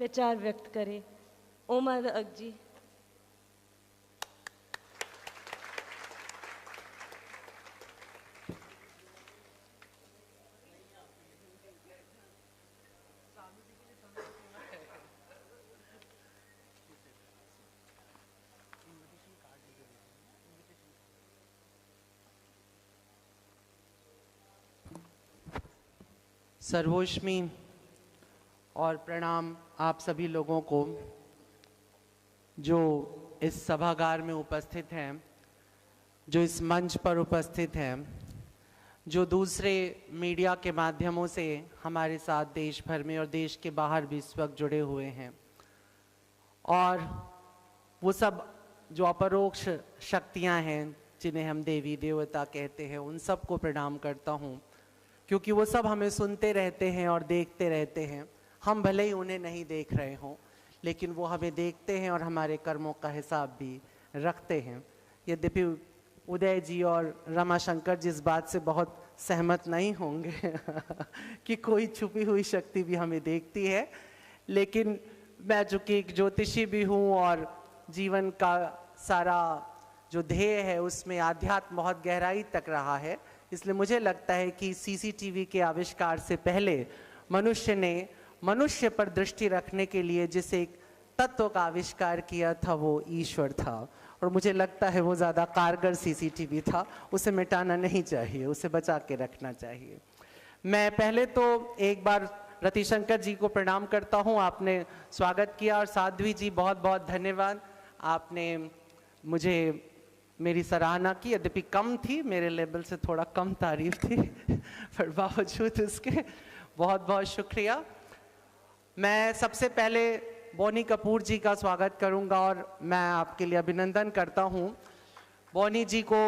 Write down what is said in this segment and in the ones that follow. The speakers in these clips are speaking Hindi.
विचार व्यक्त करें। ओमर अक जी। सर्वोष्मी और प्रणाम आप सभी लोगों को जो इस सभागार में उपस्थित हैं, जो इस मंच पर उपस्थित हैं, जो दूसरे मीडिया के माध्यमों से हमारे साथ देश भर में और देश के बाहर भी इस वक्त जुड़े हुए हैं, और वो सब जो अपरोक्ष शक्तियां हैं जिन्हें हम देवी देवता कहते हैं, उन सब को प्रणाम करता हूँ, क्योंकि वो सब हमें सुनते रहते हैं और देखते रहते हैं। हम भले ही उन्हें नहीं देख रहे हों, लेकिन वो हमें देखते हैं और हमारे कर्मों का हिसाब भी रखते हैं। यद्यपि उदय जी और रमाशंकर जी इस बात से बहुत सहमत नहीं होंगे कि कोई छुपी हुई शक्ति भी हमें देखती है, लेकिन मैं चूँकि एक ज्योतिषी भी हूँ और जीवन का सारा जो ध्येय है उसमें आध्यात्म बहुत गहराई तक रहा है, इसलिए मुझे लगता है कि सीसीटीवी के आविष्कार से पहले मनुष्य ने मनुष्य पर दृष्टि रखने के लिए जिस एक तत्व का आविष्कार किया था वो ईश्वर था, और मुझे लगता है वो ज़्यादा कारगर सीसीटीवी था। उसे मिटाना नहीं चाहिए, उसे बचा के रखना चाहिए। मैं पहले तो एक बार रतिशंकर जी को प्रणाम करता हूँ, आपने स्वागत किया, और साध्वी जी बहुत बहुत धन्यवाद, आपने मुझे मेरी सराहना की, यद्यपि कम थी, मेरे लेवल से थोड़ा कम तारीफ थी पर बावजूद उसके बहुत बहुत शुक्रिया। मैं सबसे पहले बोनी कपूर जी का स्वागत करूंगा और मैं आपके लिए अभिनंदन करता हूं। बोनी जी को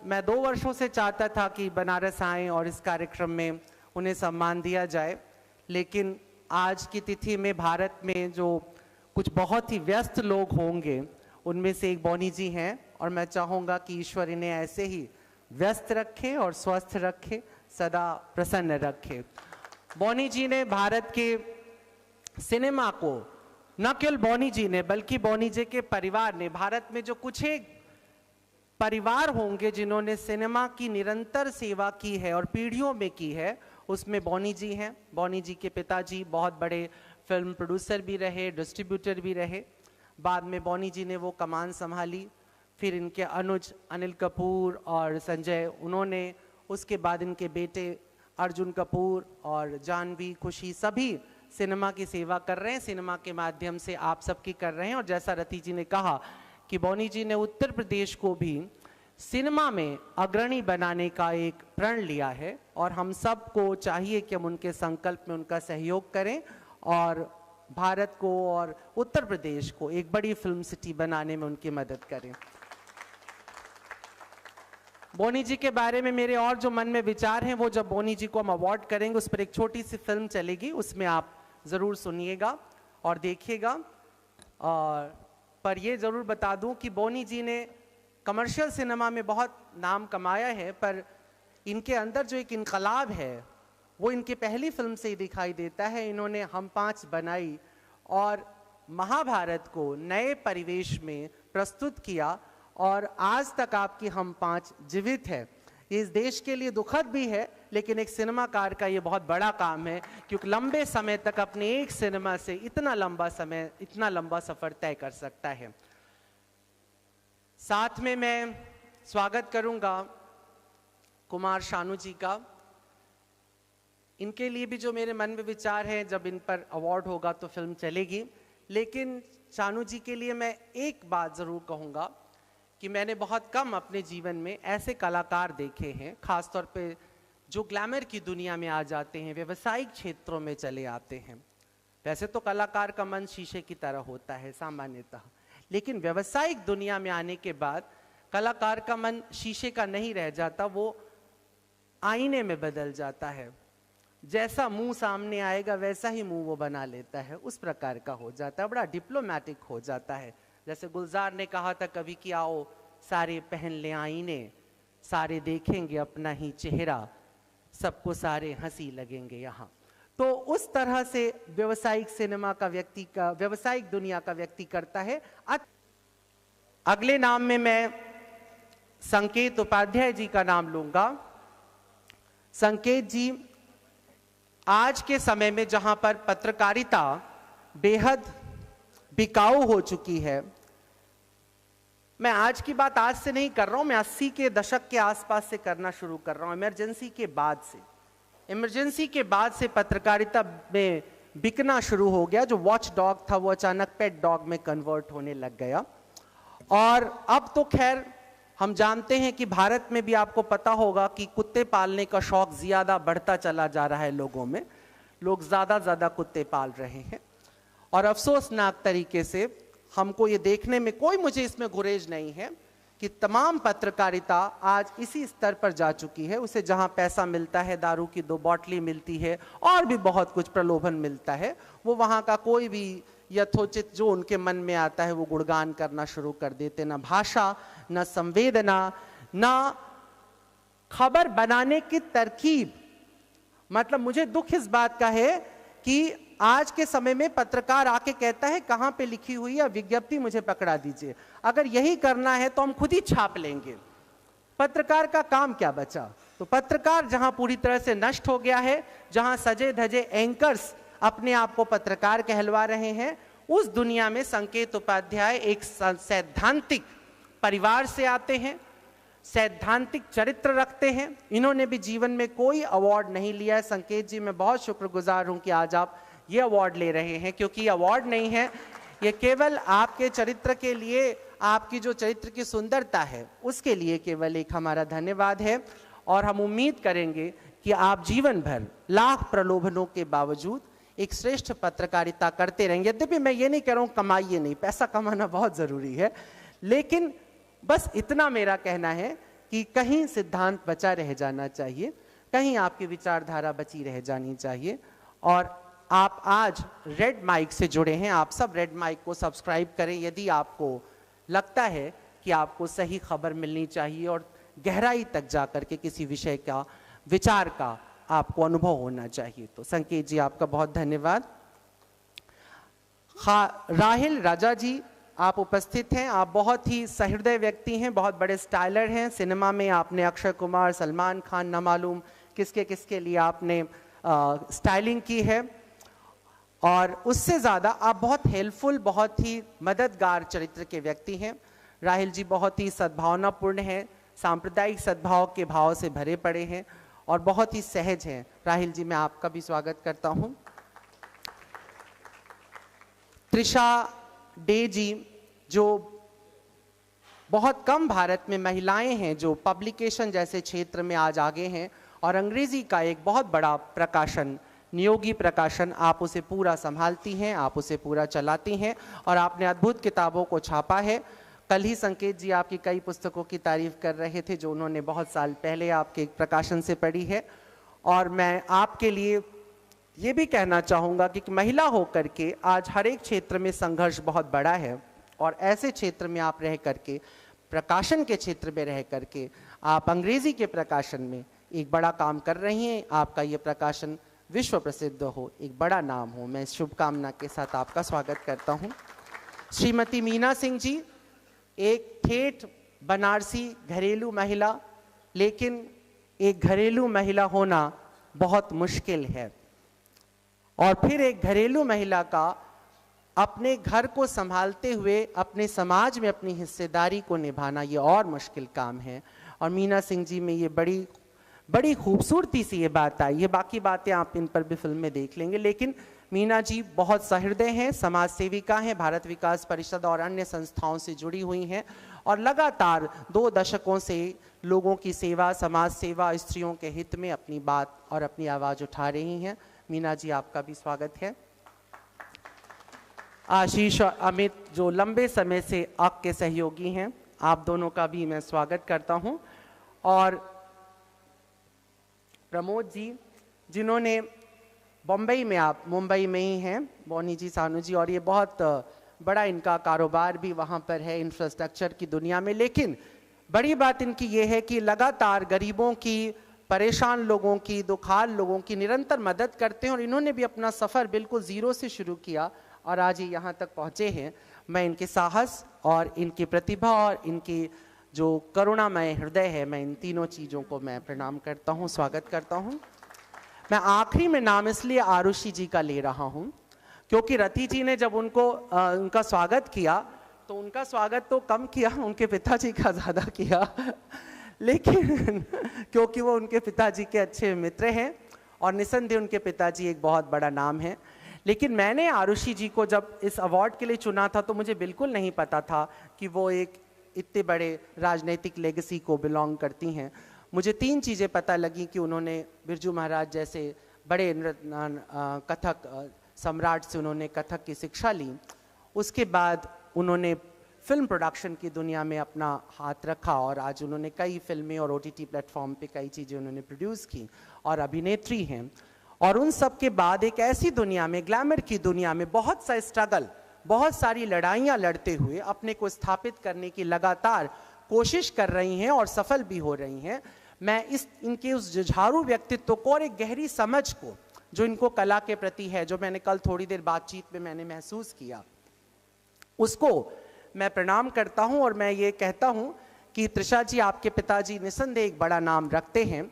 मैं 2 वर्षों से चाहता था कि बनारस आएं और इस कार्यक्रम में उन्हें सम्मान दिया जाए, लेकिन आज की तिथि में भारत में जो कुछ बहुत ही व्यस्त लोग होंगे उनमें से एक बोनी जी हैं, और मैं चाहूँगा कि ईश्वर इन्हें ऐसे ही व्यस्त रखे और स्वस्थ रखे, सदा प्रसन्न रखे। बोनी जी ने भारत के सिनेमा को, न केवल बोनी जी ने बल्कि बोनी जी के परिवार ने, भारत में जो कुछ एक परिवार होंगे जिन्होंने सिनेमा की निरंतर सेवा की है और पीढ़ियों में की है, उसमें बोनी जी हैं। बोनी जी के पिताजी बहुत बड़े फिल्म प्रोड्यूसर भी रहे, डिस्ट्रीब्यूटर भी रहे। बाद में बोनी जी ने वो कमान संभाली, फिर इनके अनुज अनिल कपूर और संजय, उन्होंने, उसके बाद इनके बेटे अर्जुन कपूर और जानवी, खुशी, सभी सिनेमा की सेवा कर रहे हैं, सिनेमा के माध्यम से आप सबकी कर रहे हैं। और जैसा रति जी ने कहा कि बोनी जी ने उत्तर प्रदेश को भी सिनेमा में अग्रणी बनाने का एक प्रण लिया है, और हम सबको चाहिए कि हम उनके संकल्प में उनका सहयोग करें और भारत को और उत्तर प्रदेश को एक बड़ी फिल्म सिटी बनाने में उनकी मदद करें। बोनी जी के बारे में मेरे और जो मन में विचार हैं, वो जब बोनी जी को हम अवार्ड करेंगे उस पर एक छोटी सी फिल्म चलेगी, उसमें आप ज़रूर सुनिएगा और देखिएगा। और पर ये ज़रूर बता दूं कि बोनी जी ने कमर्शियल सिनेमा में बहुत नाम कमाया है, पर इनके अंदर जो एक इनकलाब है वो इनकी पहली फिल्म से ही दिखाई देता है। इन्होंने हम 5 बनाई और महाभारत को नए परिवेश में प्रस्तुत किया, और आज तक आपकी हम 5 जीवित है। ये इस देश के लिए दुखद भी है, लेकिन एक सिनेमाकार का ये बहुत बड़ा काम है, क्योंकि लंबे समय तक अपने एक सिनेमा से इतना लंबा समय, इतना लंबा सफर तय कर सकता है। साथ में मैं स्वागत करूंगा कुमार शानू जी का। इनके लिए भी जो मेरे मन में विचार है, जब इन पर अवार्ड होगा तो फिल्म चलेगी, लेकिन शानू जी के लिए मैं एक बात ज़रूर कहूँगा कि मैंने बहुत कम अपने जीवन में ऐसे कलाकार देखे हैं, खासतौर पे जो ग्लैमर की दुनिया में आ जाते हैं, व्यवसायिक क्षेत्रों में चले आते हैं। वैसे तो कलाकार का मन शीशे की तरह होता है सामान्यतः, लेकिन व्यवसायिक दुनिया में आने के बाद कलाकार का मन शीशे का नहीं रह जाता, वो आईने में बदल जाता है। जैसा मुंह सामने आएगा वैसा ही मुंह वो बना लेता है, उस प्रकार का हो जाता है, बड़ा डिप्लोमेटिक हो जाता है। जैसे गुलजार ने कहा था कभी कि आओ सारे पहन ले आईने, सारे देखेंगे अपना ही चेहरा, सबको सारे हंसी लगेंगे यहाँ। तो उस तरह से व्यवसायिक सिनेमा का व्यवसायिक दुनिया का व्यक्ति करता है। अगले नाम में मैं संकेत उपाध्याय जी का नाम लूंगा। संकेत जी, आज के समय में जहां पर पत्रकारिता बेहद बिकाऊ हो चुकी है, मैं आज की बात आज से नहीं कर रहा हूं, मैं 80 के दशक के आसपास से करना शुरू कर रहा हूं। इमरजेंसी के बाद से पत्रकारिता में बिकना शुरू हो गया। जो वॉच डॉग था वो अचानक पेट डॉग में कन्वर्ट होने लग गया। और अब तो खैर हम जानते हैं कि भारत में भी आपको पता होगा कि कुत्ते पालने का शौक ज्यादा बढ़ता चला जा रहा है लोगों में। लोग ज्यादा कुत्ते पाल रहे हैं और अफसोसनाक तरीके से हमको ये देखने में, कोई मुझे इसमें गुरेज नहीं है कि तमाम पत्रकारिता आज इसी स्तर पर जा चुकी है। उसे जहां पैसा मिलता है, दारू की 2 बोतलें मिलती है और भी बहुत कुछ प्रलोभन मिलता है, वो वहां का कोई भी यथोचित जो उनके मन में आता है वो गुणगान करना शुरू कर देते। ना भाषा, ना संवेदना, ना खबर बनाने की तरकीब। मतलब मुझे दुख इस बात का है कि आज के समय में पत्रकार आके कहता है कहां पे लिखी हुई है विज्ञप्ति, मुझे पकड़ा दीजिए। अगर यही करना है तो हम खुद ही छाप लेंगे। पत्रकार का काम क्या बचा? तो पत्रकार जहां पूरी तरह से नष्ट हो गया है, जहां सजे धजे एंकर्स अपने आप को पत्रकार कहलवा रहे हैं, उस दुनिया में संकेत उपाध्याय एक सैद्धांतिक परिवार से आते हैं, सैद्धांतिक चरित्र रखते हैं। इन्होंने भी जीवन में कोई अवार्ड नहीं लिया है। संकेत जी, मैं बहुत शुक्रगुजार हूं कि आज आप ये अवार्ड ले रहे हैं, क्योंकि ये अवार्ड नहीं है, ये केवल आपके चरित्र के लिए, आपकी जो चरित्र की सुंदरता है उसके लिए केवल एक हमारा धन्यवाद है। और हम उम्मीद करेंगे कि आप जीवन भर लाख प्रलोभनों के बावजूद एक श्रेष्ठ पत्रकारिता करते रहेंगे। यद्यपि मैं ये नहीं कह रहा हूं कमाइए नहीं, पैसा कमाना बहुत जरूरी है, लेकिन बस इतना मेरा कहना है कि कहीं सिद्धांत बचा रह जाना चाहिए, कहीं आपकी विचारधारा बची रह जानी चाहिए। और आप आज रेड माइक से जुड़े हैं, आप सब रेड माइक को सब्सक्राइब करें यदि आपको लगता है कि आपको सही खबर मिलनी चाहिए और गहराई तक जाकर के किसी विषय का, विचार का आपको अनुभव होना चाहिए। तो संकेत जी, आपका बहुत धन्यवाद। राहिल राजा जी, आप उपस्थित हैं। आप बहुत ही सहृदय व्यक्ति हैं, बहुत बड़े स्टाइलर हैं। सिनेमा में आपने अक्षय कुमार, सलमान खान, न मालूम किसके किसके लिए आपने स्टाइलिंग की है। और उससे ज़्यादा आप बहुत हेल्पफुल, बहुत ही मददगार चरित्र के व्यक्ति हैं। राहिल जी बहुत ही सद्भावनापूर्ण हैं, सांप्रदायिक सद्भाव के भाव से भरे पड़े हैं और बहुत ही सहज हैं। राहिल जी, मैं आपका भी स्वागत करता हूं। त्रिशा डे जी, जो बहुत कम भारत में महिलाएं हैं जो पब्लिकेशन जैसे क्षेत्र में आज आगे हैं, और अंग्रेजी का एक बहुत बड़ा प्रकाशन, नियोगी प्रकाशन, आप उसे पूरा संभालती हैं, आप उसे पूरा चलाती हैं और आपने अद्भुत किताबों को छापा है। कल ही संकेत जी आपकी कई पुस्तकों की तारीफ कर रहे थे जो उन्होंने बहुत साल पहले आपके एक प्रकाशन से पढ़ी है। और मैं आपके लिए ये भी कहना चाहूँगा कि महिला होकर के आज हर एक क्षेत्र में संघर्ष बहुत बड़ा है, और ऐसे क्षेत्र में आप रह करके, प्रकाशन के क्षेत्र में रह करके आप अंग्रेजी के प्रकाशन में एक बड़ा काम कर रही हैं। आपका ये प्रकाशन विश्व प्रसिद्ध हो, एक बड़ा नाम हो। मैं इस शुभकामना के साथ आपका स्वागत करता हूँ। श्रीमती मीना सिंह जी, एक ठेठ बनारसी घरेलू महिला, लेकिन एक घरेलू महिला होना बहुत मुश्किल है, और फिर एक घरेलू महिला का अपने घर को संभालते हुए अपने समाज में अपनी हिस्सेदारी को निभाना ये और मुश्किल काम है। और मीना सिंह जी में ये बड़ी खूबसूरती से ये बात आई है। बाकी बातें आप इन पर भी फिल्म में देख लेंगे, लेकिन मीना जी बहुत सहृदय हैं, समाज सेविका हैं, भारत विकास परिषद और अन्य संस्थाओं से जुड़ी हुई हैं और लगातार 2 दशकों से लोगों की सेवा, समाज सेवा, स्त्रियों के हित में अपनी बात और अपनी आवाज़ उठा रही हैं। मीना जी, आपका भी स्वागत है। आशीष और अमित, जो लंबे समय से आपके सहयोगी हैं, आप दोनों का भी मैं स्वागत करता हूं। और प्रमोद जी, जिन्होंने मुंबई में, आप मुंबई में ही हैं, बोनी जी, सानू जी, और ये बहुत बड़ा इनका कारोबार भी वहाँ पर है इंफ्रास्ट्रक्चर की दुनिया में। लेकिन बड़ी बात इनकी ये है कि लगातार गरीबों की परेशान लोगों की, दुखाल लोगों की निरंतर मदद करते हैं और इन्होंने भी अपना सफ़र बिल्कुल ज़ीरो से शुरू किया और आज ये यहाँ तक पहुँचे हैं। मैं इनके साहस और इनकी प्रतिभा और इनकी जो करुणामय हृदय है, मैं इन तीनों चीज़ों को मैं प्रणाम करता हूँ, स्वागत करता हूँ। मैं आखिरी में नाम इसलिए आरुषि जी का ले रहा हूँ क्योंकि रति जी ने जब उनका स्वागत किया तो उनका स्वागत तो कम किया, उनके पिताजी का ज़्यादा किया लेकिन क्योंकि वो उनके पिताजी के अच्छे मित्र हैं और निसंदेह उनके पिताजी एक बहुत बड़ा नाम है। लेकिन मैंने आरुषि जी को जब इस अवार्ड के लिए चुना था तो मुझे बिल्कुल नहीं पता था कि वो एक इतने बड़े राजनीतिक लेगेसी को बिलोंग करती हैं। मुझे 3 चीज़ें पता लगी कि उन्होंने बिरजू महाराज जैसे बड़े कथक सम्राट से उन्होंने कथक की शिक्षा ली। उसके बाद उन्होंने फिल्म प्रोडक्शन की दुनिया में अपना हाथ रखा और आज उन्होंने कई फिल्में और OTT प्लेटफॉर्म पे कई चीज़ें उन्होंने प्रोड्यूस की और अभिनेत्री हैं। और उन सब के बाद एक ऐसी दुनिया में, ग्लैमर की दुनिया में बहुत सा स्ट्रगल, बहुत सारी लड़ाइयाँ लड़ते हुए अपने को स्थापित करने की लगातार कोशिश कर रही हैं और सफल भी हो रही हैं। मैं इनके उस जुझारू व्यक्तित्व को और एक गहरी समझ को जो इनको कला के प्रति है, जो मैंने कल थोड़ी देर बातचीत में मैंने महसूस किया, उसको मैं प्रणाम करता हूं। और मैं ये कहता हूं कि त्रिषा जी, आपके पिताजी निसंदेह एक बड़ा नाम रखते हैं,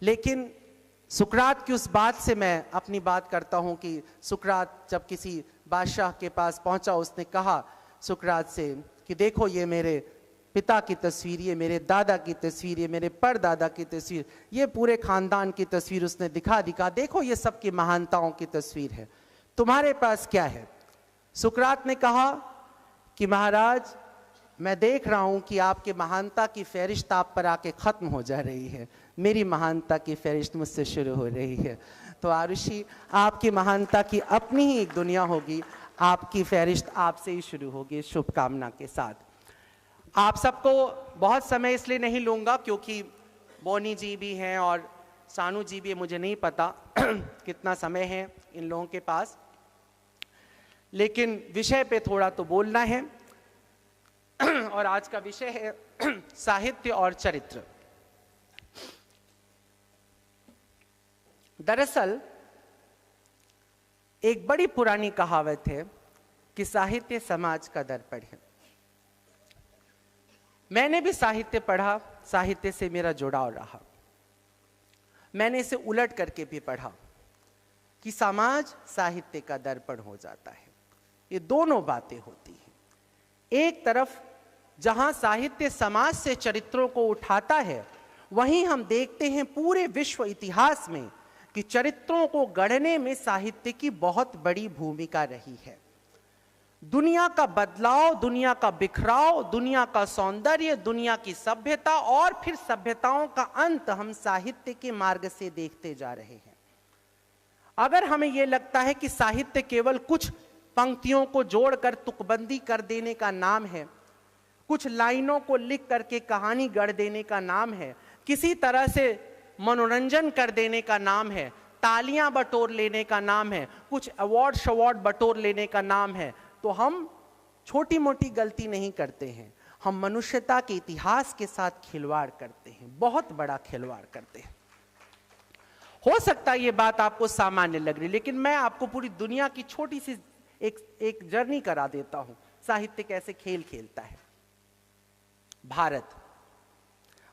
लेकिन सुकरात की उस बात से मैं अपनी बात करता हूं कि सुकरात जब किसी बादशाह के पास पहुंचा, उसने कहा सुकरात से कि देखो ये मेरे पिता की तस्वीर, ये मेरे दादा की तस्वीर, ये मेरे परदादा की तस्वीर, ये पूरे खानदान की तस्वीर उसने दिखा देखो ये सबकी महानताओं की तस्वीर है, तुम्हारे पास क्या है? सुकरात ने कहा कि महाराज, मैं देख रहा हूं कि आपके महानता की फहरिस्त आप पर आके खत्म हो जा रही है, मेरी महानता की फहरिस्त मुझसे शुरू हो रही है। तो आरुषि, आपकी महानता की अपनी ही एक दुनिया होगी, आपकी फहरिस्त आपसे ही शुरू होगी। शुभकामना के साथ आप सबको बहुत समय इसलिए नहीं लूँगा क्योंकि बोनी जी भी हैं और सानू जी भी है, मुझे नहीं पता कितना समय है इन लोगों के पास, लेकिन विषय पे थोड़ा तो बोलना है। और आज का विषय है साहित्य और चरित्र। दरअसल एक बड़ी पुरानी कहावत है कि साहित्य समाज का दर्पण है। मैंने भी साहित्य पढ़ा, साहित्य से मेरा जुड़ाव रहा। मैंने इसे उलट करके भी पढ़ा कि समाज साहित्य का दर्पण हो जाता है। ये दोनों बातें होती हैं। एक तरफ जहां साहित्य समाज से चरित्रों को उठाता है, वहीं हम देखते हैं पूरे विश्व इतिहास में कि चरित्रों को गढ़ने में साहित्य की बहुत बड़ी भूमिका रही है। दुनिया का बदलाव, दुनिया का बिखराव, दुनिया का सौंदर्य, दुनिया की सभ्यता और फिर सभ्यताओं का अंत हम साहित्य के मार्ग से देखते जा रहे हैं। अगर हमें यह लगता है कि साहित्य केवल कुछ पंक्तियों को जोड़कर तुकबंदी कर देने का नाम है, कुछ लाइनों को लिख करके कहानी गढ़ देने का नाम है, किसी तरह से मनोरंजन कर देने का नाम है, तालियां बटोर लेने का नाम है, कुछ अवार्ड बटोर लेने का नाम है, तो हम छोटी मोटी गलती नहीं करते हैं, हम मनुष्यता के इतिहास के साथ खिलवाड़ करते हैं, बहुत बड़ा खिलवाड़ करते हैं। हो सकता है ये बात आपको सामान्य लग रही, लेकिन मैं आपको पूरी दुनिया की छोटी सी एक जर्नी करा देता हूं, साहित्य कैसे खेल खेलता है।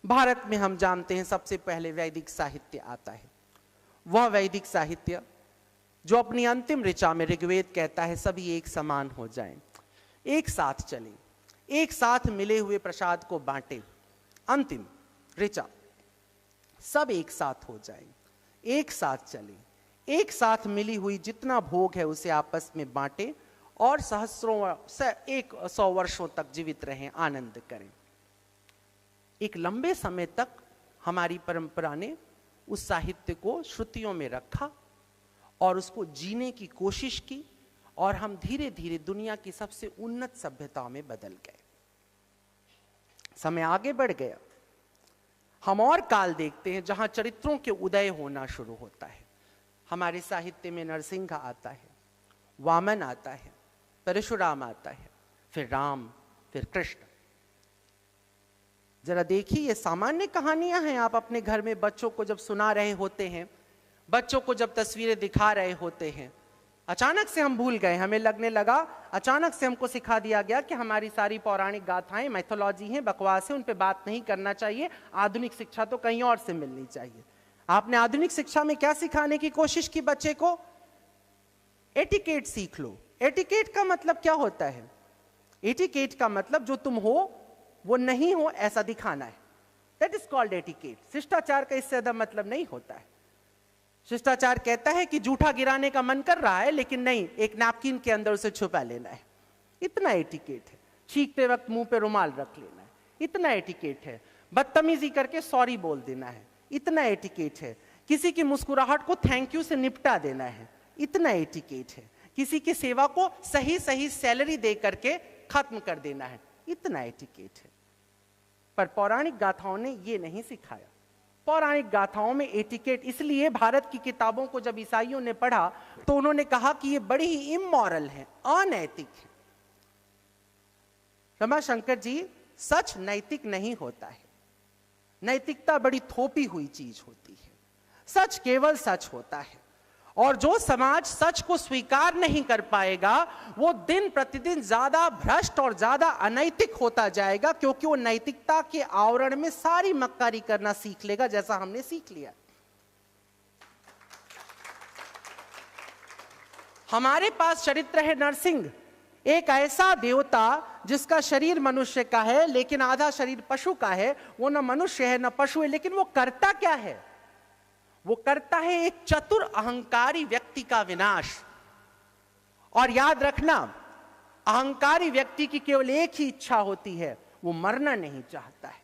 भारत में हम जानते हैं सबसे पहले वैदिक साहित्य आता है। वह वैदिक साहित्य जो अपनी अंतिम ऋचा में ऋग्वेद कहता है सभी एक समान हो जाएं, एक साथ चलें, एक साथ मिले हुए प्रसाद को बांटें। अंतिम ऋचा, सब एक साथ हो जाएं, एक साथ चलें, एक साथ मिली हुई जितना भोग है उसे आपस में बांटें और सहस्रों से 100 वर्षों तक जीवित रहें, आनंद करें। एक लंबे समय तक हमारी परंपरा ने उस साहित्य को श्रुतियों में रखा और उसको जीने की कोशिश की और हम धीरे धीरे दुनिया की सबसे उन्नत सभ्यताओं में बदल गए। समय आगे बढ़ गया, हम और काल देखते हैं जहां चरित्रों के उदय होना शुरू होता है। हमारे साहित्य में नरसिंह आता है, वामन आता है, परशुराम आता है, फिर राम, फिर कृष्ण। जरा देखिए, ये सामान्य कहानियां हैं। आप अपने घर में बच्चों को जब सुना रहे होते हैं, बच्चों को जब तस्वीरें दिखा रहे होते हैं, अचानक से हम भूल गए, हमें लगने लगा, अचानक से हमको सिखा दिया गया कि हमारी सारी पौराणिक गाथाएं मैथोलॉजी हैं, बकवास है, उन पे बात नहीं करना चाहिए, आधुनिक शिक्षा तो कहीं और से मिलनी चाहिए। आपने आधुनिक शिक्षा में क्या सिखाने की कोशिश की बच्चे को? एटिकेट सीख लो। एटिकेट का मतलब क्या होता है? एटिकेट का मतलब जो तुम हो वो नहीं हो ऐसा दिखाना है। That is called etiquette. शिष्टाचार का इससे ज्यादा मतलब नहीं होता है। शिष्टाचार कहता है कि जूठा गिराने का मन कर रहा है, लेकिन नहीं, एक नैपकिन के अंदर उसे छुपा लेना है, इतना एटिकेट है। छींकते वक्त मुंह पे रुमाल रख लेना है, इतना एटिकेट है। बदतमीजी करके सॉरी बोल देना है, इतना एटिकेट है। किसी की मुस्कुराहट को थैंक यू से निपटा देना है, इतना एटिकेट है। किसी की सेवा को सही सही सैलरी दे करके खत्म कर देना है, इतना एटिकेट है। पर पौराणिक गाथाओं ने ये नहीं सिखाया। पौराणिक गाथाओं में एटिकेट, इसलिए भारत की किताबों को जब ईसाइयों ने पढ़ा तो उन्होंने कहा कि ये बड़ी ही इमोरल है, अनैतिक है। रमाशंकर जी, सच नैतिक नहीं होता है। नैतिकता बड़ी थोपी हुई चीज होती है। सच केवल सच होता है, और जो समाज सच को स्वीकार नहीं कर पाएगा वो दिन प्रतिदिन ज्यादा भ्रष्ट और ज्यादा अनैतिक होता जाएगा, क्योंकि वो नैतिकता के आवरण में सारी मक्कारी करना सीख लेगा, जैसा हमने सीख लिया। हमारे पास चरित्र है नरसिंह, एक ऐसा देवता जिसका शरीर मनुष्य का है लेकिन आधा शरीर पशु का है। वो न मनुष्य है न पशु है, लेकिन वो करता क्या है? वो करता है एक चतुर अहंकारी व्यक्ति का विनाश। और याद रखना, अहंकारी व्यक्ति की केवल एक ही इच्छा होती है, वो मरना नहीं चाहता है।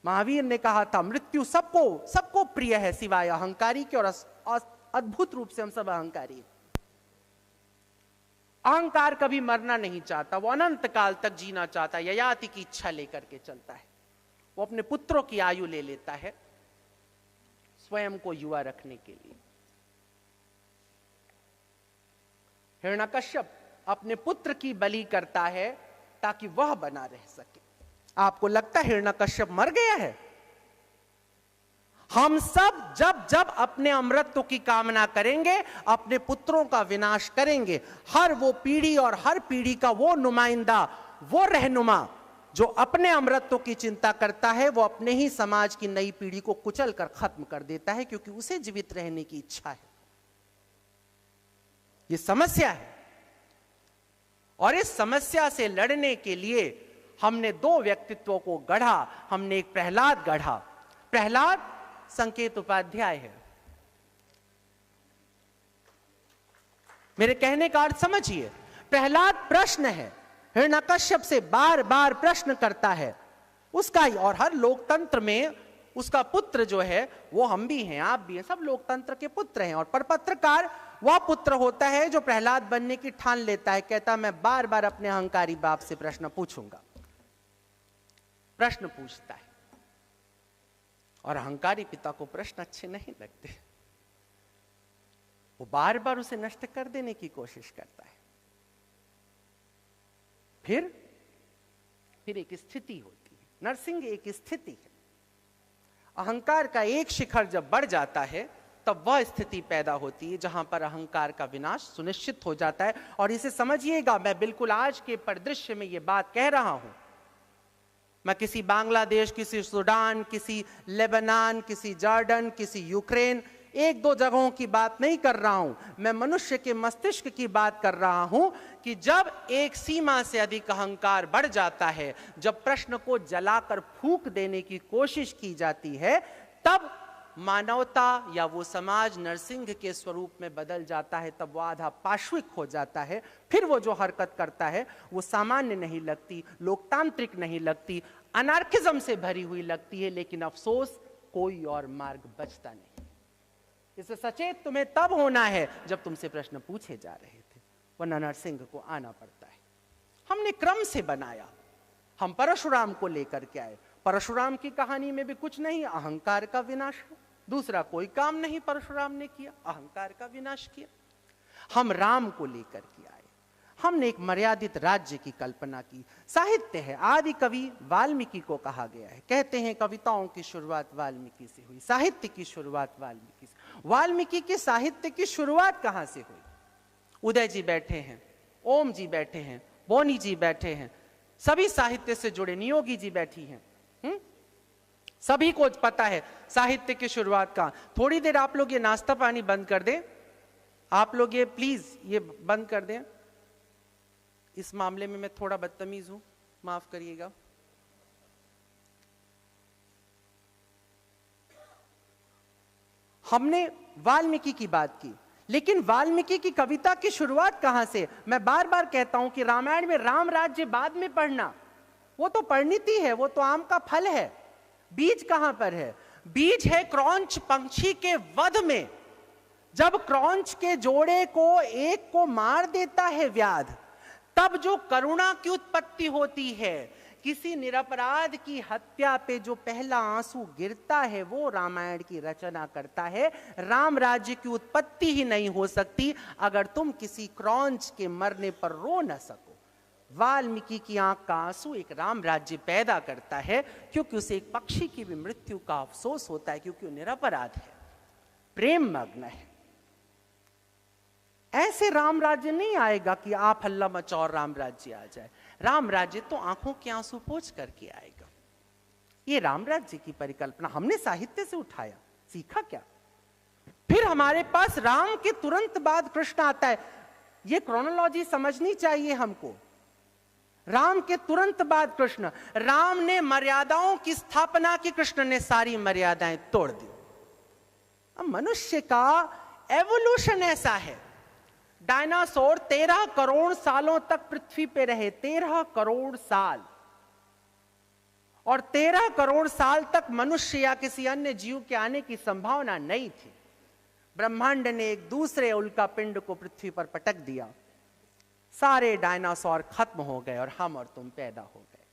महावीर ने कहा था, मृत्यु सबको प्रिय है सिवाय अहंकारी के, और अद्भुत रूप से हम सब अहंकारी। अहंकार कभी मरना नहीं चाहता, वो अनंत काल तक जीना चाहता है, ययाति की इच्छा लेकर के चलता है। वो अपने पुत्रों की आयु ले लेता है स्वयं को युवा रखने के लिए। हिरण्यकश्यप अपने पुत्र की बलि करता है ताकि वह बना रह सके। आपको लगता है हिरण्यकश्यप मर गया है? हम सब जब जब अपने अमृतत्व की कामना करेंगे, अपने पुत्रों का विनाश करेंगे। हर वो पीढ़ी और हर पीढ़ी का वो नुमाइंदा, वो रहनुमा जो अपने अमृतत्व की चिंता करता है, वो अपने ही समाज की नई पीढ़ी को कुचल कर खत्म कर देता है, क्योंकि उसे जीवित रहने की इच्छा है। ये समस्या है, और इस समस्या से लड़ने के लिए हमने दो व्यक्तित्वों को गढ़ा। हमने एक प्रहलाद गढ़ा। प्रहलाद संकेत उपाध्याय है। मेरे कहने का अर्थ समझिए, प्रहलाद प्रश्न है, हिरण्यकश्यप से बार बार प्रश्न करता है उसका ही। और हर लोकतंत्र में उसका पुत्र जो है, वो हम भी हैं, आप भी हैं, सब लोकतंत्र के पुत्र हैं। और पर पत्रकार वह पुत्र होता है जो प्रहलाद बनने की ठान लेता है, कहता मैं बार बार अपने अहंकारी बाप से प्रश्न पूछूंगा। प्रश्न पूछता है, और अहंकारी पिता को प्रश्न अच्छे नहीं लगते, वो बार बार उसे नष्ट कर देने की कोशिश करता है। फिर एक स्थिति होती है। नरसिंह एक स्थिति है। अहंकार का एक शिखर जब बढ़ जाता है, तब वह स्थिति पैदा होती है जहां पर अहंकार का विनाश सुनिश्चित हो जाता है। और इसे समझिएगा, मैं बिल्कुल आज के परिदृश्य में यह बात कह रहा हूं। मैं किसी बांग्लादेश, किसी सूडान, किसी लेबनान, किसी जॉर्डन, किसी यूक्रेन, एक दो जगहों की बात नहीं कर रहा हूं। मैं मनुष्य के मस्तिष्क की बात कर रहा हूं कि जब एक सीमा से अधिक अहंकार बढ़ जाता है, जब प्रश्न को जलाकर फूंक देने की कोशिश की जाती है, तब मानवता या वो समाज नरसिंह के स्वरूप में बदल जाता है। तब वो आधा पाश्विक हो जाता है। फिर वो जो हरकत करता है वो सामान्य नहीं लगती, लोकतांत्रिक नहीं लगती, अनार्किज्म से भरी हुई लगती है। लेकिन अफसोस, कोई और मार्ग बचता नहीं। इससे सचेत तुम्हें तब होना है जब तुमसे प्रश्न पूछे जा रहे थे, वरना नरसिंह को आना पड़ता है। हमने क्रम से बनाया। हम परशुराम को लेकर के आए। परशुराम की कहानी में भी कुछ नहीं, अहंकार का विनाश है। दूसरा कोई काम नहीं परशुराम ने किया, अहंकार का विनाश किया। हम राम को लेकर के आए। हमने एक मर्यादित राज्य की कल्पना की। साहित्य है, आदि कवि वाल्मीकि को कहा गया है। कहते हैं कविताओं की शुरुआत वाल्मीकि से हुई, साहित्य की शुरुआत वाल्मीकि से। वाल्मीकि के साहित्य की शुरुआत कहां से हुई? उदय जी बैठे हैं, ओम जी बैठे हैं, बोनी जी बैठे हैं, सभी साहित्य से जुड़े, नियोगी जी बैठी हैं। सभी को पता है साहित्य की शुरुआत कहां। थोड़ी देर आप लोग ये नाश्ता पानी बंद कर दें, आप लोग ये प्लीज ये बंद कर दें। इस मामले में मैं थोड़ा बदतमीज हूं, माफ करिएगा। हमने वाल्मीकि की बात की, लेकिन वाल्मीकि की कविता की शुरुआत कहां से? मैं बार बार कहता हूं कि रामायण में राम राज्य बाद में पढ़ना, वो तो परिणति है, वो तो आम का फल है। बीज कहां पर है? बीज है क्रौंच पंछी के वध में। जब क्रौंच के जोड़े को एक को मार देता है व्याध, तब जो करुणा की उत्पत्ति होती है, किसी निरपराध की हत्या पे जो पहला आंसू गिरता है, वो रामायण की रचना करता है। राम राज्य की उत्पत्ति ही नहीं हो सकती अगर तुम किसी क्रौंच के मरने पर रो न सको। वाल्मीकि की आंख का आंसू एक राम राज्य पैदा करता है, क्योंकि उसे एक पक्षी की भी मृत्यु का अफसोस होता है, क्योंकि वो निरपराध है, प्रेम मग्न है। ऐसे राम राज्य नहीं आएगा कि आप हल्ला मचाओ राम राज्य आ जाए। राम राज्य तो आंखों के आंसू पोंछ करके आएगा। ये राम राज्य की परिकल्पना हमने साहित्य से उठाया, सीखा क्या? फिर हमारे पास राम के तुरंत बाद कृष्ण आता है। ये क्रोनोलॉजी समझनी चाहिए हमको। राम के तुरंत बाद कृष्ण, राम ने मर्यादाओं की स्थापना की, कृष्ण ने सारी मर्यादाएं तोड़ दी। अब मनुष्य का एवोल्यूशन ऐसा है। डायनासोर 13 करोड़ सालों तक पृथ्वी पे रहे, 13 करोड़ साल, और 13 करोड़ साल तक मनुष्य या किसी अन्य जीव के आने की संभावना नहीं थी। ब्रह्मांड ने एक दूसरे उल्का पिंड को पृथ्वी पर पटक दिया, सारे डायनासोर खत्म हो गए और हम और तुम पैदा हो गए।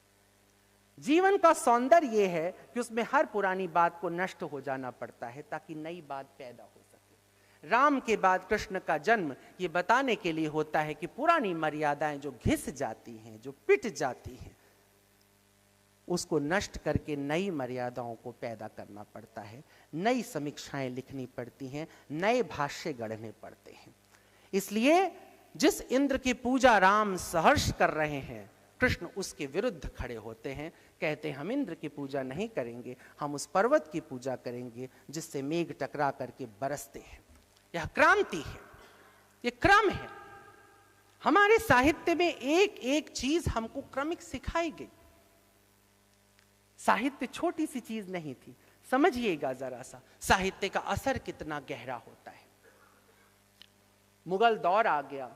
जीवन का सौंदर्य यह है कि उसमें हर पुरानी बात को नष्ट हो जाना पड़ता है ताकि नई बात पैदा हो सके। राम के बाद कृष्ण का जन्म ये बताने के लिए होता है कि पुरानी मर्यादाएं जो घिस जाती हैं, जो पिट जाती हैं, उसको नष्ट करके नई मर्यादाओं को पैदा करना पड़ता है। नई समीक्षाएं लिखनी पड़ती हैं, नए भाष्य गढ़ने पड़ते हैं। इसलिए जिस इंद्र की पूजा राम सहर्ष कर रहे हैं, कृष्ण उसके विरुद्ध खड़े होते हैं, कहते हैं हम इंद्र की पूजा नहीं करेंगे, हम उस पर्वत की पूजा करेंगे जिससे मेघ टकरा करके बरसते हैं। यह क्रांति है, यह क्रम है। हमारे साहित्य में एक एक चीज हमको क्रमिक सिखाई गई। साहित्य छोटी सी चीज नहीं थी, समझिएगा जरा सा साहित्य का असर कितना गहरा होता है। मुगल दौर आ गया,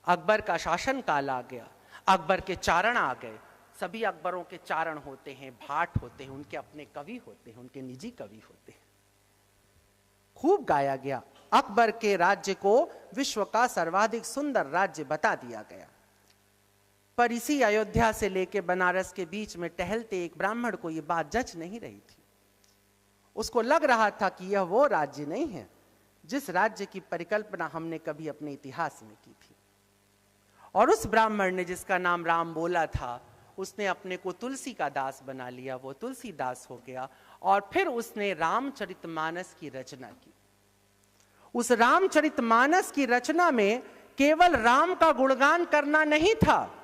अकबर का शासन काल आ गया, अकबर के चारण आ गए। सभी अकबरों के चारण होते हैं, भाट होते हैं, उनके अपने कवि होते हैं, उनके निजी कवि होते हैं। खूब गाया गया। अकबर के राज्य को विश्व का सर्वाधिक सुंदर राज्य बता दिया गया। पर इसी अयोध्या से लेकर बनारस के बीच में टहलते एक ब्राह्मण को यह बात जच नहीं रही थी। उसको लग रहा था कि यह वो राज्य नहीं है जिस राज्य की परिकल्पना हमने कभी अपने इतिहास में की थी। और उस ब्राह्मण ने, जिसका नाम राम बोला था, उसने अपने को तुलसी का दास बना लिया, वो तुलसीदास हो गया। और फिर उसने रामचरितमानस की रचना की। उस रामचरितमानस की रचना में केवल राम का गुणगान करना नहीं था,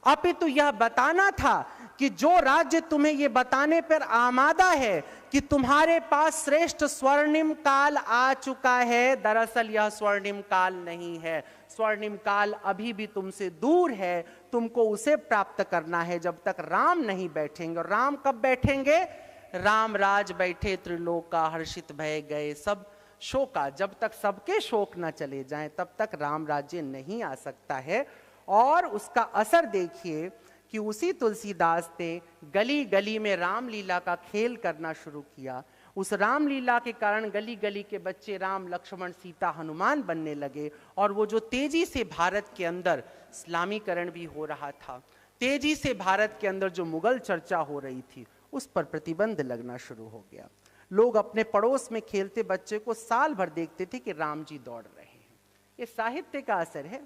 अपितु यह बताना था कि जो राज्य तुम्हें यह बताने पर आमादा है कि तुम्हारे पास श्रेष्ठ स्वर्णिम काल आ चुका है, दरअसल यह स्वर्णिम काल नहीं है। स्वर्णिम काल अभी भी तुमसे दूर है, तुमको उसे प्राप्त करना है जब तक राम नहीं बैठेंगे। और राम कब बैठेंगे? राम राज बैठे त्रिलोका, हर्षित भय गए सब शोका। जब तक सबके शोक न चले जाएं तब तक राम राज्य नहीं आ सकता है। और उसका असर देखिए कि उसी तुलसीदास ने गली गली में रामलीला का खेल करना शुरू किया। उस रामलीला के कारण गली गली के बच्चे राम, लक्ष्मण, सीता, हनुमान बनने लगे। और वो जो तेजी से भारत के अंदर इस्लामीकरण भी हो रहा था, तेजी से भारत के अंदर जो मुगल चर्चा हो रही थी, उस पर प्रतिबंध लगना शुरू हो गया। लोग अपने पड़ोस में खेलते बच्चे को साल भर देखते थे कि राम जी दौड़ रहे हैं। ये साहित्य का असर है।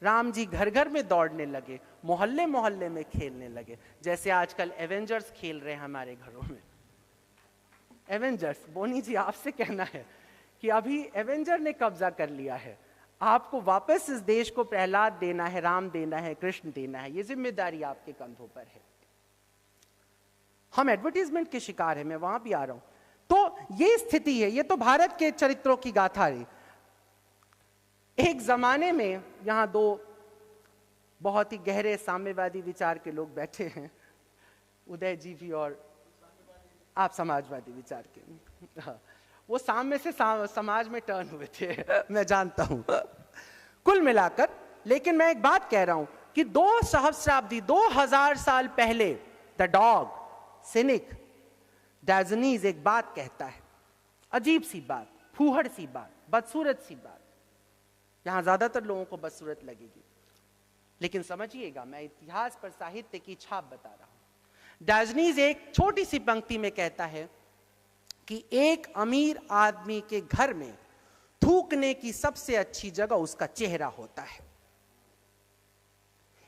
राम जी घर घर में दौड़ने लगे, मोहल्ले मोहल्ले में खेलने लगे, जैसे आजकल एवेंजर्स खेल रहे हैं हमारे घरों में। एवेंजर्स, बोनी जी आपसे कहना है कि अभी एवेंजर ने कब्जा कर लिया है, आपको वापस इस देश को प्रहलाद देना है, राम देना है, कृष्ण देना है, ये जिम्मेदारी आपके कंधों पर है। हम एडवर्टीजमेंट के शिकार हैं, मैं वहां भी आ रहा हूं। तो ये स्थिति है, ये तो भारत के चरित्रों की गाथा रही। एक जमाने में यहां दो बहुत ही गहरे साम्यवादी विचार के लोग बैठे हैं, उदय जी भी और आप समाजवादी विचार के। हाँ, वो सामने से समाज में टर्न हुए थे मैं जानता हूं। कुल मिलाकर, लेकिन मैं एक बात कह रहा हूं कि 2 सहस्राब्दी 2000 साल पहले द डॉग सिनिक डायोजनीज एक बात कहता है, अजीब सी बात, फूहड़ सी बात, बदसूरत सी बात। यहां ज्यादातर लोगों को बदसूरत लगेगी, लेकिन समझिएगा, मैं इतिहास पर साहित्य की छाप बता रहा हूं। डायोजनीज एक छोटी सी पंक्ति में कहता है कि एक अमीर आदमी के घर में थूकने की सबसे अच्छी जगह उसका चेहरा होता है।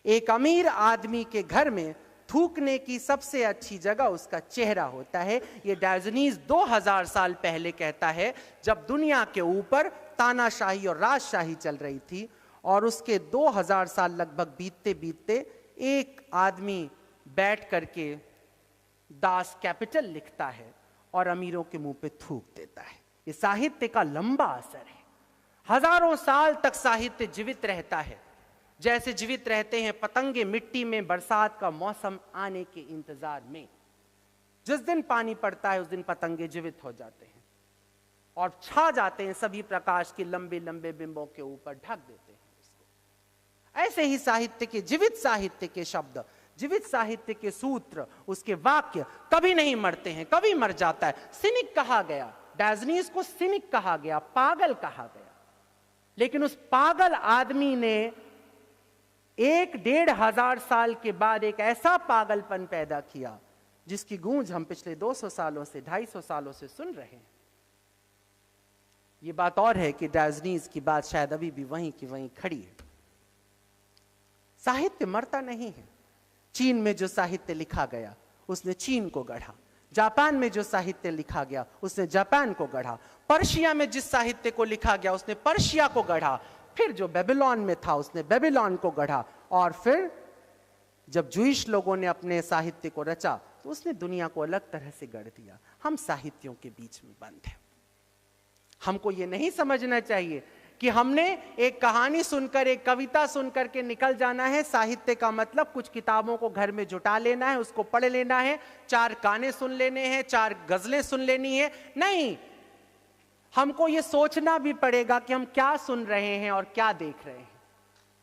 एक अमीर आदमी के घर में थूकने की सबसे अच्छी जगह उसका चेहरा होता है। यह डायोजनीज 2000 साल पहले कहता है, जब दुनिया के ऊपर तानाशाही और राजशाही चल रही थी, और उसके 2000 साल लगभग बीतते बीतते एक आदमी बैठ करके दास कैपिटल लिखता है और अमीरों के मुंह पे थूक देता है। ये साहित्य का लंबा असर है। हजारों साल तक साहित्य जीवित रहता है, जैसे जीवित रहते हैं पतंगे मिट्टी में बरसात का मौसम आने के इंतजार में। जिस दिन पानी पड़ता है उस दिन पतंगे जीवित हो जाते हैं और छा जाते हैं, सभी प्रकाश के लंबे लंबे बिंबों के ऊपर ढक देते हैं उसको। ऐसे ही साहित्य के, जीवित साहित्य के शब्द, जीवित साहित्य के सूत्र, उसके वाक्य कभी नहीं मरते हैं, कभी मर जाता है। सिनिक कहा गया, डायोजनीज को सिनिक कहा गया, पागल कहा गया, लेकिन उस पागल आदमी ने 1-1,500 साल के बाद एक ऐसा पागलपन पैदा किया जिसकी गूंज हम पिछले 200 सालों से, 250 सालों से सुन रहे हैं। ये बात और है कि डायोजनीज की बात शायद अभी भी वहीं की वहीं खड़ी है। साहित्य मरता नहीं है। चीन में जो साहित्य लिखा गया उसने चीन को गढ़ा, जापान में जो साहित्य लिखा गया उसने जापान को गढ़ा, पर्शिया में जिस साहित्य को लिखा गया उसने पर्शिया को गढ़ा, फिर जो बेबीलोन में था उसने बेबीलोन को गढ़ा, और फिर जब जूइश लोगों ने अपने साहित्य को रचा तो उसने दुनिया को अलग तरह से गढ़ दिया। हम साहित्यों के बीच में बंद हैं। हमको ये नहीं समझना चाहिए कि हमने एक कहानी सुनकर, एक कविता सुनकर के निकल जाना है। साहित्य का मतलब कुछ किताबों को घर में जुटा लेना है, उसको पढ़ लेना है, 4 गाने सुन लेने हैं, 4 गजलें सुन लेनी है। नहीं, हमको ये सोचना भी पड़ेगा कि हम क्या सुन रहे हैं और क्या देख रहे हैं।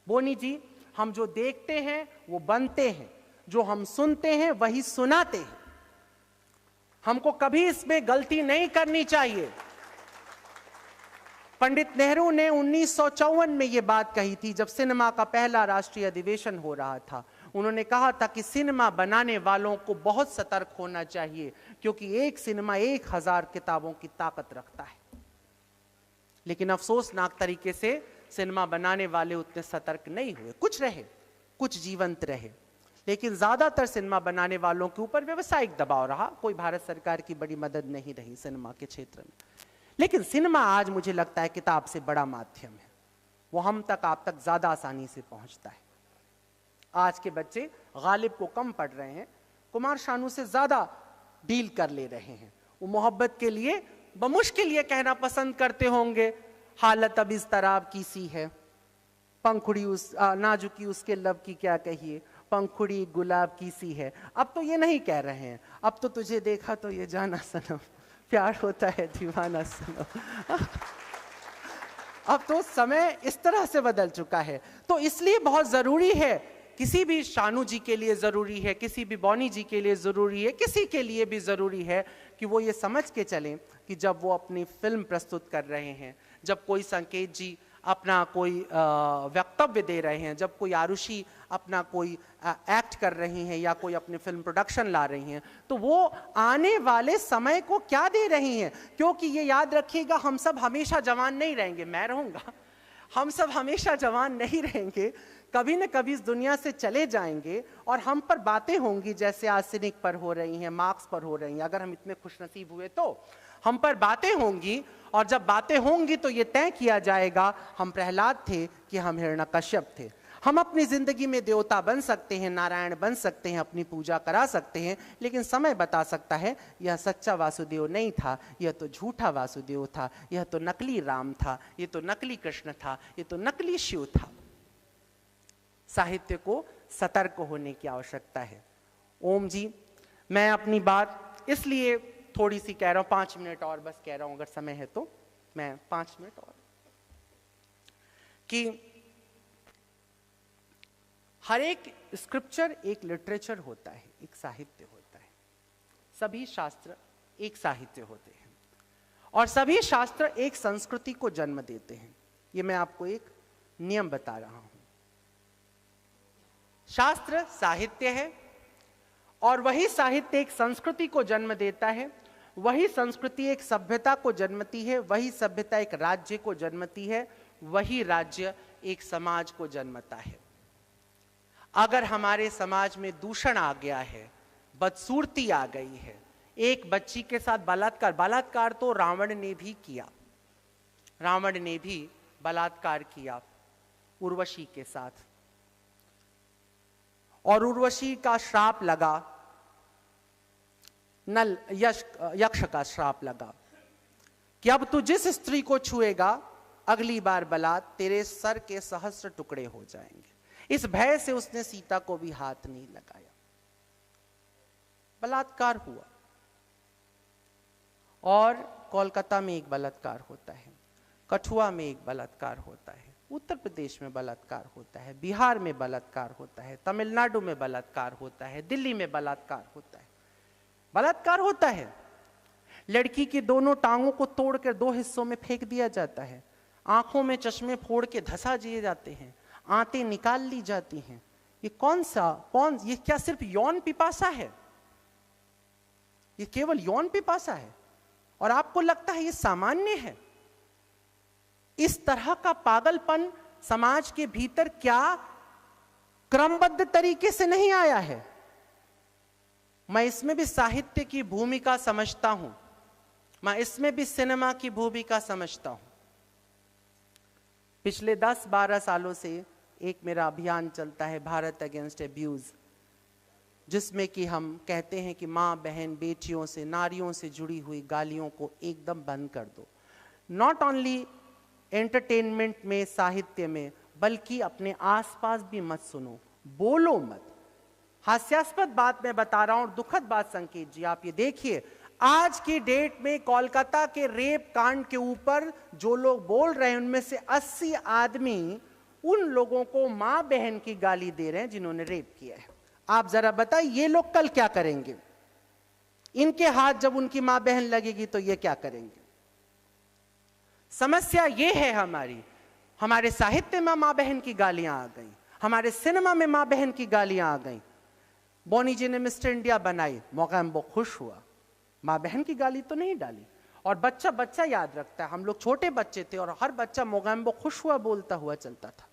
बोनी जी, हम जो देखते हैं वो बनते हैं, जो हम सुनते हैं वही सुनाते हैं। हमको कभी इसमें गलती नहीं करनी चाहिए। पंडित नेहरू ने 1954 में यह बात कही थी, जब सिनेमा का पहला राष्ट्रीय अधिवेशन हो रहा था। उन्होंने कहा था कि सिनेमा बनाने वालों को बहुत सतर्क होना चाहिए, क्योंकि एक सिनेमा 1000 किताबों की ताकत रखता है। लेकिन अफसोसनाक तरीके से सिनेमा बनाने वाले उतने सतर्क नहीं हुए। कुछ रहे, कुछ जीवंत रहे, लेकिन ज्यादातर सिनेमा बनाने वालों के ऊपर व्यवसायिक दबाव रहा। कोई भारत सरकार की बड़ी मदद नहीं रही सिनेमा के क्षेत्र में। लेकिन सिनेमा आज मुझे लगता है किताब से बड़ा माध्यम है। वो हम तक, आप तक ज्यादा आसानी से पहुंचता है। आज के बच्चे गालिब को कम पढ़ रहे हैं, कुमार शानू से ज्यादा डील कर ले रहे हैं। वो मोहब्बत के लिए बमुश्किल ये कहना पसंद करते होंगे, हालत अब इस तरह की सी है, पंखुड़ी उस नाजुकी उसके लब की क्या कहिए, पंखुड़ी गुलाब की सी है। अब तो ये नहीं कह रहे हैं, अब तो तुझे देखा तो ये जाना सनम, प्यार होता है दीवाना सनम। अब तो समय इस तरह से बदल चुका है। तो इसलिए बहुत जरूरी है, किसी भी शानू जी के लिए जरूरी है, किसी भी बौनी जी के लिए जरूरी है, किसी के लिए भी जरूरी है कि वो ये समझ के चलें कि जब वो अपनी फिल्म प्रस्तुत कर रहे हैं, जब कोई संकेत जी अपना कोई वक्तव्य दे रहे हैं, जब कोई आरुषि अपना कोई एक्ट कर रही हैं या कोई अपनी फिल्म प्रोडक्शन ला रही हैं, तो वो आने वाले समय को क्या दे रही हैं। क्योंकि ये याद रखिएगा, हम सब हमेशा जवान नहीं रहेंगे। मैं रहूंगा, हम सब हमेशा जवान नहीं रहेंगे, कभी न कभी इस दुनिया से चले जाएंगे और हम पर बातें होंगी जैसे आर्सेनिक पर हो रही हैं, मार्क्स पर हो रही हैं। अगर हम इतने खुशनसीब हुए तो हम पर बातें होंगी, और जब बातें होंगी तो ये तय किया जाएगा हम प्रहलाद थे कि हम हिरण्यकश्यप थे। हम अपनी जिंदगी में देवता बन सकते हैं, नारायण बन सकते हैं, अपनी पूजा करा सकते हैं, लेकिन समय बता सकता है यह सच्चा वासुदेव नहीं था, यह तो झूठा वासुदेव था, यह तो नकली राम था, यह तो नकली कृष्ण था, यह तो नकली शिव था। साहित्य को सतर्क होने की आवश्यकता है। ओम जी, मैं अपनी बात इसलिए थोड़ी सी कह रहा हूं, 5 मिनट और बस कह रहा हूं, अगर समय है तो मैं 5 मिनट और, कि हर एक स्क्रिप्चर एक लिटरेचर होता है, एक साहित्य होता है। सभी शास्त्र एक साहित्य होते हैं और सभी शास्त्र एक संस्कृति को जन्म देते हैं। ये मैं आपको एक नियम बता रहा हूं। शास्त्र साहित्य है और वही साहित्य एक संस्कृति को जन्म देता है, वही संस्कृति एक सभ्यता को जन्मती है, वही सभ्यता एक राज्य को जन्मती है, वही राज्य एक समाज को जन्मता है। अगर हमारे समाज में दूषण आ गया है, बदसूरती आ गई है, एक बच्ची के साथ बलात्कार तो रावण ने भी किया, रावण ने भी बलात्कार किया उर्वशी के साथ, और उर्वशी का श्राप लगा, नल यक्ष का श्राप लगा कि अब तू जिस स्त्री को छुएगा अगली बार बलात् तेरे सर के सहस्र टुकड़े हो जाएंगे। इस भय से उसने सीता को भी हाथ नहीं लगाया। बलात्कार हुआ। और कोलकाता में एक बलात्कार होता है, कठुआ में एक बलात्कार होता है, उत्तर प्रदेश में बलात्कार होता है, बिहार में बलात्कार होता है, तमिलनाडु में बलात्कार होता है, दिल्ली में बलात्कार होता है। बलात्कार होता है। लड़की की दोनों टांगों को तोड़कर 2 हिस्सों में फेंक दिया जाता है, आंखों में चश्मे फोड़ के धंसा दिए जाते हैं, आंतें निकाल ली जाती हैं। ये क्या सिर्फ यौन पिपासा है? ये केवल यौन पिपासा है और आपको लगता है ये सामान्य है? इस तरह का पागलपन समाज के भीतर क्या क्रमबद्ध तरीके से नहीं आया है? मैं इसमें भी साहित्य की भूमिका समझता हूं, मैं इसमें भी सिनेमा की भूमिका समझता हूं। पिछले 10-12 सालों से एक मेरा अभियान चलता है, भारत अगेंस्ट एब्यूज, जिसमें कि हम कहते हैं कि माँ बहन बेटियों से, नारियों से जुड़ी हुई गालियों को एकदम बंद कर दो। नॉट ओनली एंटरटेनमेंट में, साहित्य में, बल्कि अपने आसपास भी मत सुनो, बोलो मत। हास्यास्पद बात मैं बता रहा हूं, दुखद बात संकेत जी, आप ये देखिए, आज की डेट में कोलकाता के रेप कांड के ऊपर जो लोग बोल रहे हैं उनमें से 80 आदमी उन लोगों को मां बहन की गाली दे रहे हैं जिन्होंने रेप किया है। आप जरा बताइए ये लोग कल क्या करेंगे? इनके हाथ जब उनकी मां बहन लगेगी तो ये क्या करेंगे? समस्या ये है हमारे साहित्य में मां बहन की गालियां आ गई, हमारे सिनेमा में मां बहन की गालियां आ गई। बोनी जी ने मिस्टर इंडिया बनाई, मोगैम्बो खुश हुआ, मां बहन की गाली तो नहीं डाली। और बच्चा याद रखता है, हम लोग छोटे बच्चे थे और हर बच्चा मोगैम्बो खुश हुआ बोलता हुआ चलता था।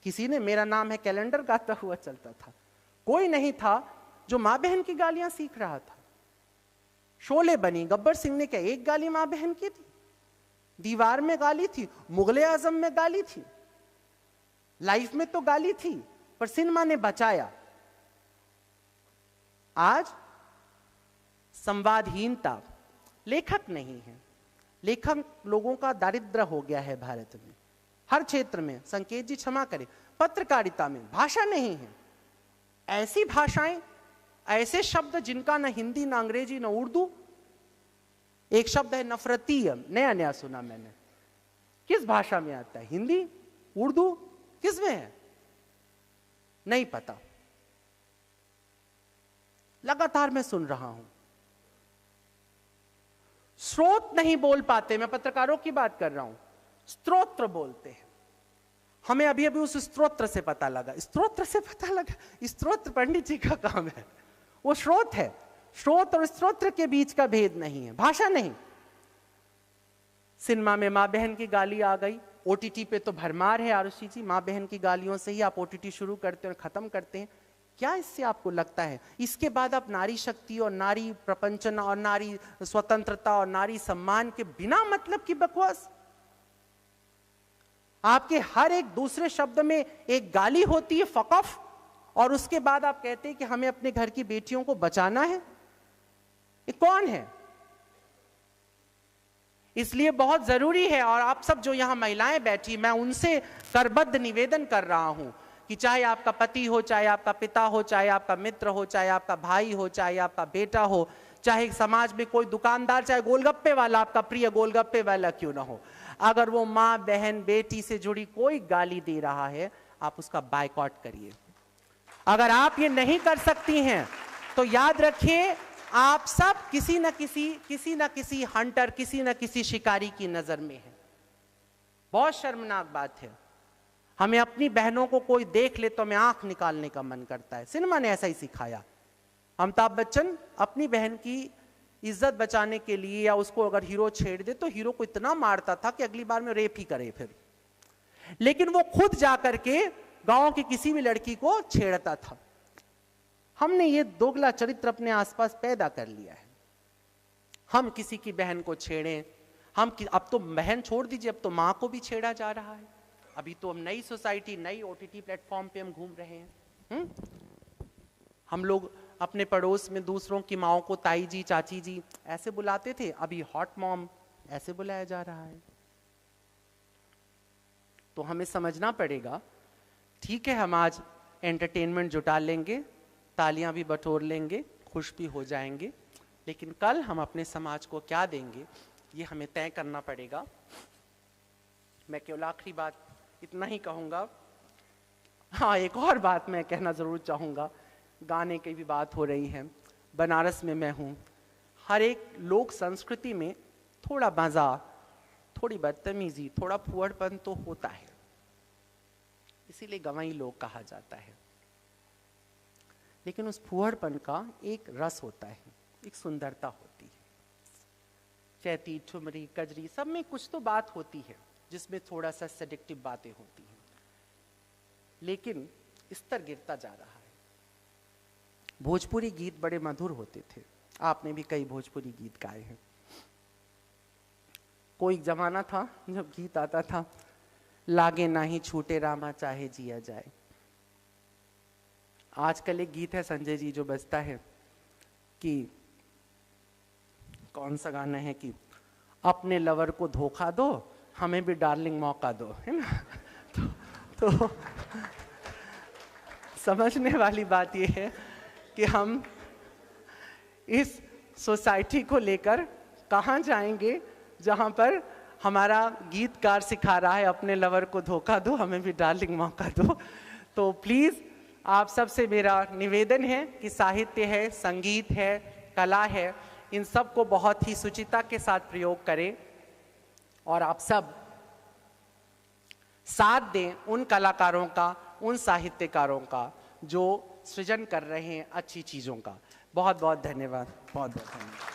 किसी ने मेरा नाम है कैलेंडर गाता हुआ चलता था। कोई नहीं था जो मां बहन की गालियां सीख रहा था। शोले बनी, गब्बर सिंह ने क्या एक गाली मां बहन की थी? दीवार में गाली थी, मुगले आजम में गाली थी, लाइफ में तो गाली थी, पर सिनेमा ने बचाया। आज संवादहीनता, लेखक नहीं है, लेखक लोगों का दारिद्र्य हो गया है भारत में, हर क्षेत्र में। संकेत जी क्षमा करें, पत्रकारिता में भाषा नहीं है। ऐसी भाषाएं, ऐसे शब्द जिनका ना हिंदी ना अंग्रेजी ना उर्दू। एक शब्द है नफरतीय, नया सुना मैंने, किस भाषा में आता है? हिंदी, उर्दू, किस में है? नहीं पता। लगातार मैं सुन रहा हूं। स्रोत नहीं बोल पाते, मैं पत्रकारों की बात कर रहा हूं, स्तोत्र बोलते हैं। हमें अभी उस स्तोत्र से पता लगा, स्तोत्र पंडित जी का काम है, वो स्रोत है। स्रोत और स्तोत्र के बीच का भेद नहीं है, भाषा नहीं। सिनेमा में मां बहन की गाली आ गई, ओटीटी पे तो भरमार है आरुषि जी, माँ बहन की गालियों से ही आप ओटीटी शुरू करते हैं और खत्म करते हैं। क्या इससे आपको लगता है इसके बाद आप नारी शक्ति और नारी प्रपंचन और नारी स्वतंत्रता और नारी सम्मान के बिना मतलब की बकवास? आपके हर एक दूसरे शब्द में एक गाली होती है, फक ऑफ, और उसके बाद आप कहते हैं कि हमें अपने घर की बेटियों को बचाना है। ये कौन है? इसलिए बहुत जरूरी है, और आप सब जो यहां महिलाएं बैठी, मैं उनसे करबद्ध निवेदन कर रहा हूं कि चाहे आपका पति हो, चाहे आपका पिता हो, चाहे आपका मित्र हो, चाहे आपका भाई हो, चाहे आपका बेटा हो, चाहे समाज में कोई दुकानदार, चाहे गोलगप्पे वाला, आपका प्रिय गोलगप्पे वाला क्यों ना हो, अगर वो माँ बहन बेटी से जुड़ी कोई गाली दे रहा है, आप उसका बायकॉट करिए। अगर आप ये नहीं कर सकती हैं तो याद रखिए आप सब किसी न किसी हंटर, किसी न किसी शिकारी की नजर में है। बहुत शर्मनाक बात है। हमें अपनी बहनों को कोई देख ले तो हमें आंख निकालने का मन करता है। सिनेमा ने ऐसा ही सिखाया। अमिताभ बच्चन अपनी बहन की इज्जत बचाने के लिए, या उसको अगर हीरो छेड़ दे तो हीरो को इतना मारता था कि अगली बार में रेप ही करे फिर। लेकिन वो खुद जाकर के गांव की किसी भी लड़की को छेड़ता था। हमने ये दोगला चरित्र अपने आसपास पैदा कर लिया है। हम किसी की बहन को छेड़ें, अब तो बहन छोड़ दीजिए, अब तो माँ को भी छेड़ा जा रहा है। अभी तो हम नई सोसाइटी, नई ओटीटी प्लेटफॉर्म पे हम घूम रहे हैं। हम लोग अपने पड़ोस में दूसरों की माओ को ताई जी, चाची जी ऐसे बुलाते थे, अभी हॉट मॉम ऐसे बुलाया जा रहा है। तो हमें समझना पड़ेगा, ठीक है हम आज एंटरटेनमेंट जुटा लेंगे, तालियां भी बटोर लेंगे, खुश भी हो जाएंगे, लेकिन कल हम अपने समाज को क्या देंगे ये हमें तय करना पड़ेगा। मैं केवल आखिरी बात इतना ही कहूँगा। हाँ, एक और बात मैं कहना ज़रूर चाहूँगा। गाने की भी बात हो रही है, बनारस में मैं हूँ। हर एक लोक संस्कृति में थोड़ा मज़ा, थोड़ी बदतमीजी, थोड़ा फुहड़पन तो होता है, इसीलिए गंवाई लोग कहा जाता है। लेकिन उस फुहड़पन का एक रस होता है, एक सुंदरता होती है। चैती, ठुमरी, कजरी सब में कुछ तो बात होती है जिसमें थोड़ा सा सेडिक्टिव बातें होती हैं, लेकिन स्तर गिरता जा रहा है। भोजपुरी गीत बड़े मधुर होते थे, आपने भी कई भोजपुरी गीत गाए हैं। कोई जमाना था जब गीत आता था, लागे ना ही छूटे रामा चाहे जिया जाए। आजकल एक गीत है संजय जी जो बजता है कि कौन सा गाना है कि अपने लवर को धोखा दो, हमें भी डार्लिंग मौका दो, है ना। तो समझने वाली बात यह है कि हम इस सोसाइटी को लेकर कहाँ जाएंगे जहाँ पर हमारा गीतकार सिखा रहा है अपने लवर को धोखा दो, हमें भी डार्लिंग मौका दो। तो प्लीज़ आप सबसे मेरा निवेदन है कि साहित्य है, संगीत है, कला है, इन सब को बहुत ही सुचिता के साथ प्रयोग करें और आप सब साथ दें उन कलाकारों का, उन साहित्यकारों का जो सृजन कर रहे हैं अच्छी चीज़ों का। बहुत बहुत धन्यवाद, बहुत बहुत धन्यवाद।